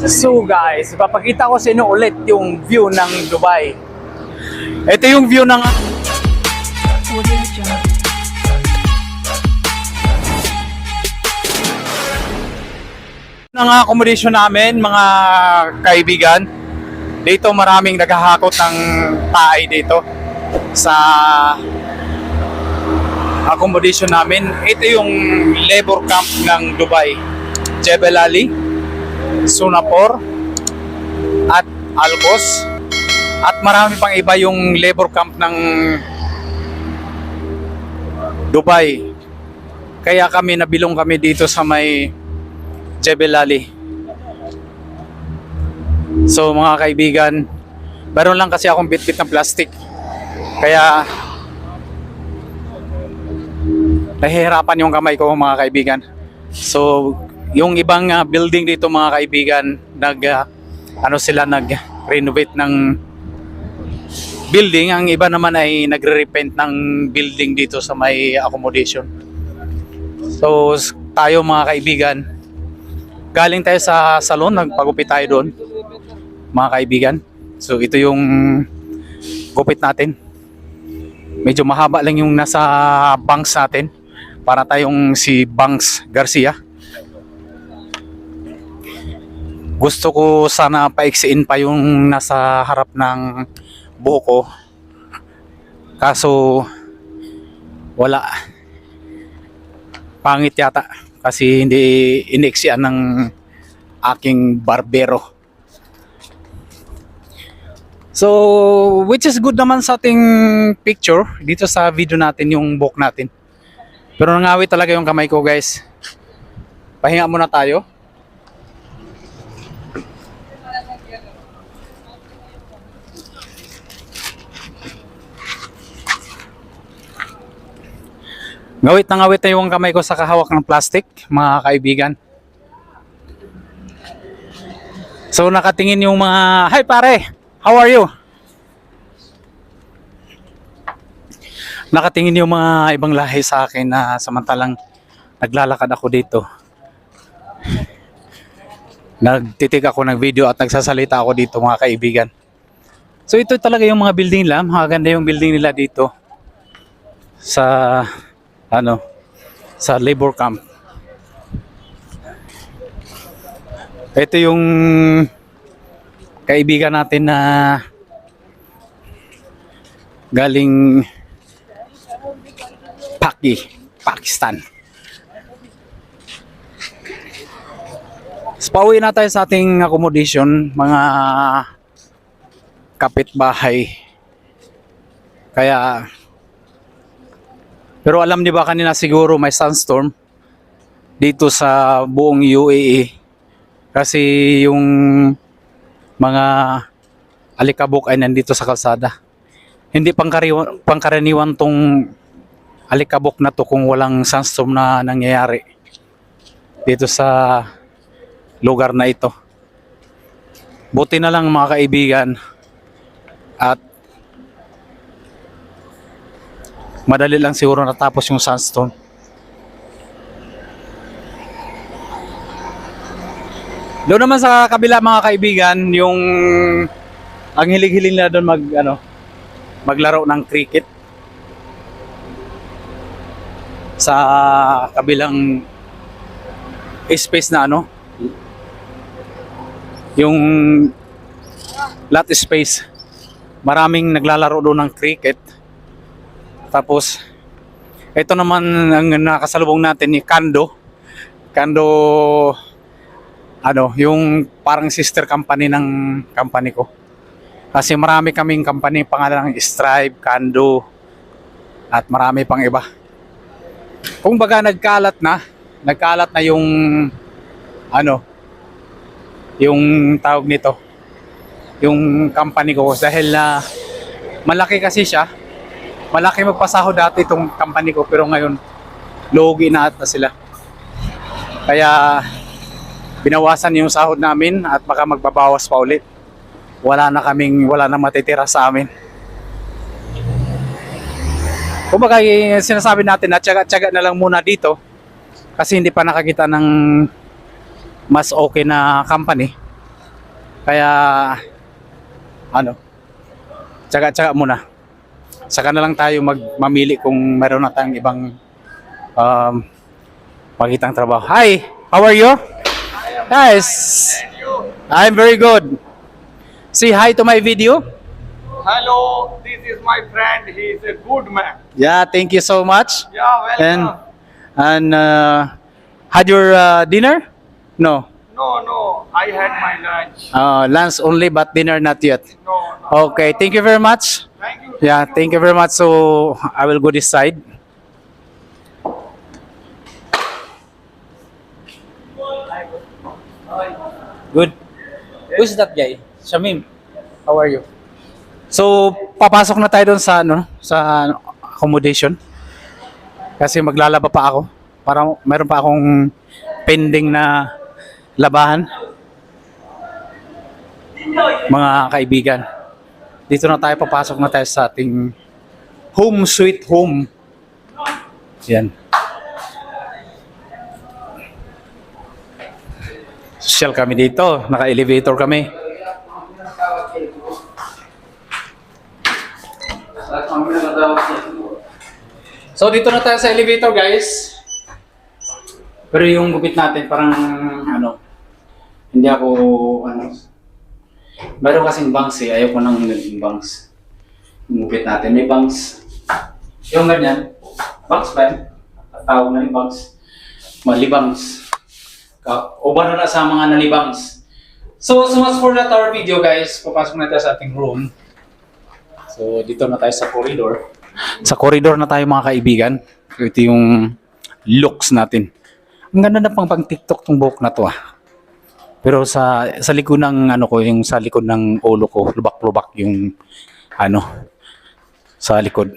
So guys, ipapakita ko sa inyo ulit yung view ng Dubai. Ito yung view ng accommodation namin, mga kaibigan. Dito maraming naghahakot ng taay dito sa accommodation namin. Ito yung labor camp ng Dubai. Jebel Ali, Sunapur at Alcos, at marami pang iba yung labor camp ng Dubai. Kaya nabilong kami dito sa may Jebel Ali. So mga kaibigan, meron lang kasi akong bit-bit ng plastic, kaya nahihirapan yung kamay ko mga kaibigan. So yung ibang building dito mga kaibigan, nag-renovate ng building. Ang iba naman ay nagre-repaint ng building dito sa may accommodation. So tayo mga kaibigan, galing tayo sa salon, nagpagupit tayo doon mga kaibigan. So ito yung gupit natin. Medyo mahaba lang yung nasa bangs natin, para tayong si Bangs Garcia. Gusto ko sana paiksiin pa yung nasa harap ng buhok ko, kaso wala, pangit yata kasi hindi iniksian ng aking barbero. So which is good naman sa ating picture dito sa video natin, yung buhok natin. Pero nangawit talaga yung kamay ko guys. Pahinga muna tayo. Ngawit na ngawit na yung kamay ko sa kahawak ng plastic mga kaibigan. So nakatingin yung mga, "Hi pare, how are you?" Nakatingin yung mga ibang lahi sa akin na samantalang naglalakad ako dito. Nagtitig ako ng video at nagsasalita ako dito mga kaibigan. So ito talaga yung mga building nila, maganda yung building nila dito sa sa labor camp. Ito yung kaibigan natin na galing Pakistan. So, pauwi na tayo sa ating accommodation mga kapitbahay. Pero alam niyo ba, kanina siguro may sunstorm dito sa buong UAE kasi yung mga alikabok ay nandito sa kalsada. Hindi pangkaraniwan tong alikabok na to kung walang sunstorm na nangyayari dito sa lugar na ito. Buti na lang mga kaibigan at madali lang siguro natapos yung sunstorm. Doon naman sa kabila mga kaibigan, yung ang hilig-hiling na doon maglaro ng cricket sa kabilang space na yung lot space. Maraming naglalaro doon ng cricket. Tapos ito naman ang nakasalubong natin ni Kando, yung parang sister company ng company ko. Kasi marami kaming company, pangalan ng Strive, Kando, at marami pang iba. Kung baga nagkalat na yung yung tawag nito, yung company ko, dahil na malaki kasi siya. Malaki magpasahod dati itong company ko, pero ngayon lugi na ata sila. Kaya binawasan yung sahod namin at baka magbabawas pa ulit. Wala na matitira sa amin. Kumbaga sinasabi natin na tiyaga-tiyaga na lang muna dito kasi hindi pa nakakita ng mas okay na company. Kaya, ano, tsaga-tsaga muna. Saka na lang tayo mamili kung meron na tayong ibang makitang trabaho. Hi! How are you? Guys, I'm very good. Say hi to my video. Hello, this is my friend. He is a good man. Yeah, thank you so much. Yeah, welcome. And had your dinner? No. No, I had my lunch. Lunch only, but dinner not yet. No. Okay, thank you very much. Thank you. Yeah, thank you very much. So I will go this side. Good. Who's that guy? Shamim. How are you? So papasok na tayo doon sa accommodation. Kasi maglalaba pa ako. Para meron pa akong pending na labahan. Mga kaibigan. Dito na tayo, papasok na tayo sa ating home sweet home. Yan. Social kami dito, naka-elevator kami. So dito na tayo sa elevator, guys. Pero yung gupit natin parang hindi ako meron kasing bangs eh. Ayaw ko nang naging bangs. Yung gupit natin. May bangs. Yung ganyan. Bangs ba yun? Tawag na yung bangs. Malibangs. Uba na sa mga nalibangs. So much for that our video, guys. Papasok na tayo sa ating room. So dito na tayo sa corridor. Sa corridor na tayo, mga kaibigan. Ito yung looks natin. Ang ganda na pang TikTok tong buhok na to ah. Pero sa likod ng yung sa likod ng ulo ko, lubak-lubak yung sa likod.